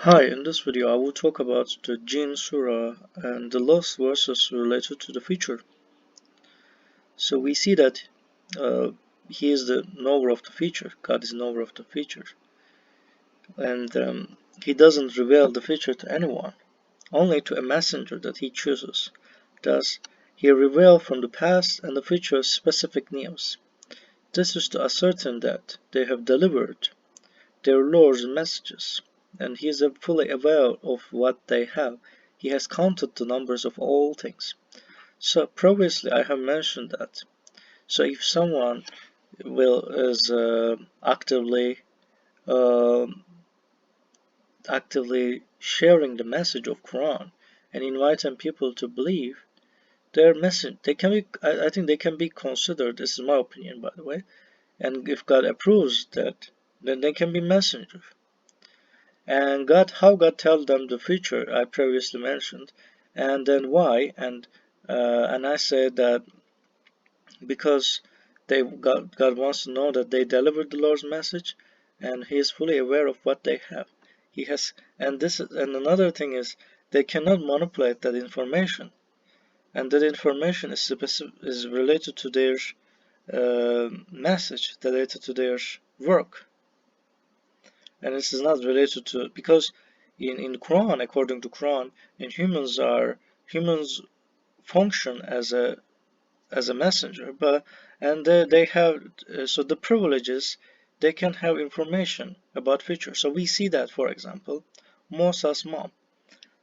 Hi, in this video I will talk about the Jinns Surah and the last verses related to the future. So we see that uh, he is the knower of the future, God is knower of the future, and he doesn't reveal the future to anyone, only to a messenger that he chooses. Thus, he reveals from the past and the future specific news. This is to ascertain that they have delivered their Lord's messages, and he is fully aware of what they have. He has counted the numbers of all things. So previously I have mentioned that. So if someone is uh, actively sharing the message of Quran and inviting people to believe their message, they can be. I think they can be considered. This is my opinion, by the way. And if God approves that, then they can be messengers. And how God tells them the future I previously mentioned, and then why, and I said that because God wants to know that they delivered the Lord's message, and He is fully aware of what they have. He has, and another thing is they cannot manipulate that information, and that information is related to their message, related to their work, and this is not related to because in Quran, according to Quran, in humans function as a messenger, but and they have so the privileges they can have information about future. So we see that, for example, Musa's mom.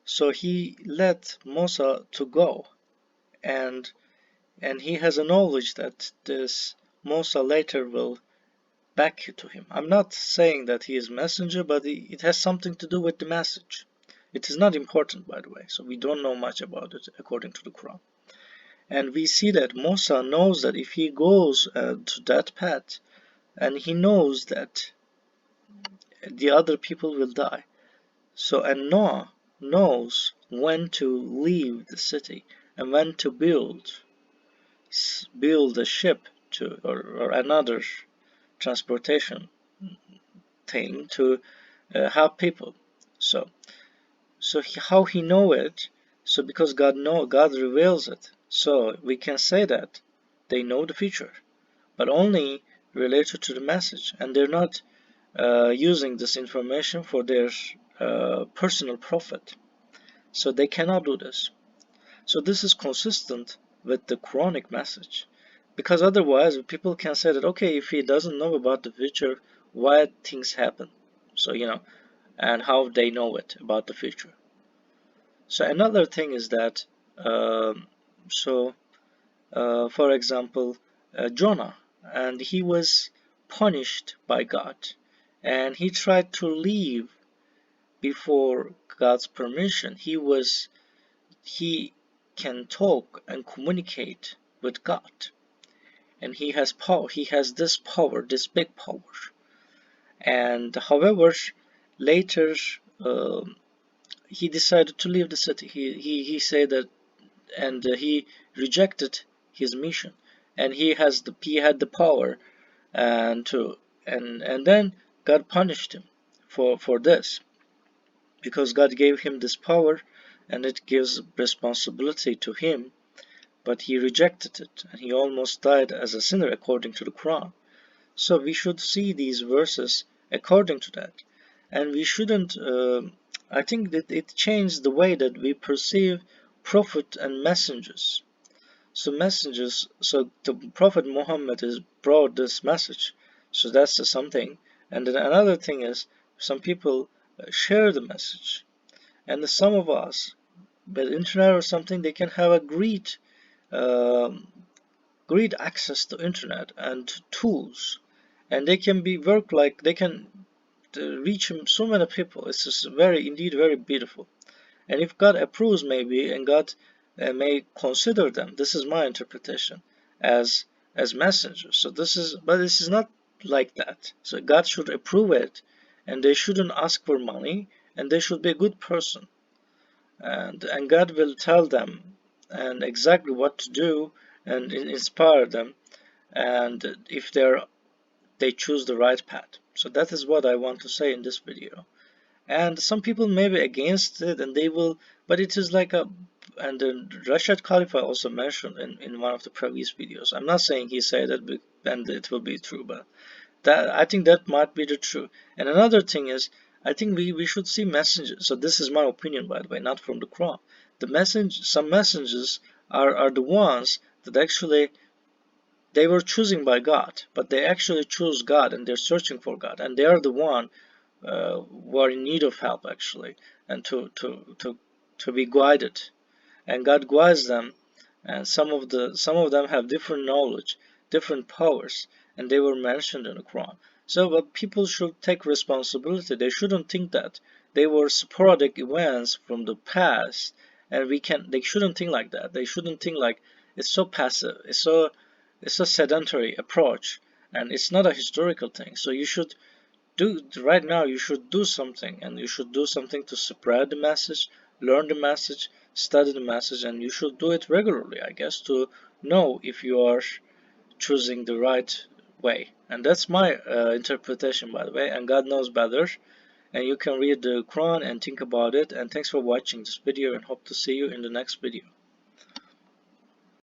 So he let Musa to go, and he has a knowledge that this Musa later will back to him. I'm not saying that he is messenger, but it has something to do with the message. It is not important, by the way, so we don't know much about it according to the Quran. And we see that Musa knows that if he goes to that path, and he knows that the other people will die. So, and Noah knows when to leave the city and when to build a ship to or another transportation thing to help people. So, how he know it? So because God reveals it. So we can say that they know the future, but only related to the message, and they're not using this information for their personal profit. So they cannot do this. So this is consistent with the Quranic message. Because otherwise, people can say that, okay, if he doesn't know about the future, why things happen? So, and how they know it about the future. So another thing is that, um, so for example, Jonah, and he was punished by God, and he tried to leave before God's permission. He can talk and communicate with God, and he has power. He has this power, this big power. And however, later he decided to leave the city. He said that, and he rejected his mission, and he had the power and to and then God punished him for this, because God gave him this power and it gives responsibility to him, but he rejected it and he almost died as a sinner according to the Quran. So we should see these verses according to that, and we shouldn't I think that it changed the way that we perceive prophet and messengers. So the Prophet Muhammad has brought this message. So that's something. And then another thing is, some people share the message. And some of us, with internet or something, they can have a um, great access to internet and tools. And they can be work like, they can reach so many people. It's just indeed very beautiful. And if God approves, maybe, and God may consider them, this is my interpretation, as messengers. But this is not like that. So God should approve it, and they shouldn't ask for money, and they should be a good person, and God will tell them and exactly what to do and inspire them, and if they choose the right path. So that is what I want to say in this video. And some people may be against it, and they will, but it is like a, and then Rashad Khalifa also mentioned in one of the previous videos. I'm not saying he said that and it will be true, but that I think that might be the truth. And another thing is, I think we should see messages. So this is my opinion, by the way, not from the Quran. The message, some messages are the ones that actually they were choosing by God, but they actually choose God and they're searching for God, and they are the one who are in need of help actually, and to be guided, and God guides them, and some of them have different knowledge, different powers, and they were mentioned in the Quran. So, but people should take responsibility. They shouldn't think that they were sporadic events from the past, and we can. They shouldn't think like that. They shouldn't think like it's so passive. It's a sedentary approach, and it's not a historical thing. So you should do right now. You should do something, and you should do something to spread the message, learn the message, study the message, and you should do it regularly, I guess, to know if you are choosing the right way. And that's my interpretation, by the way, and God knows better. And you can read the Quran and think about it. And thanks for watching this video, and hope to see you in the next video.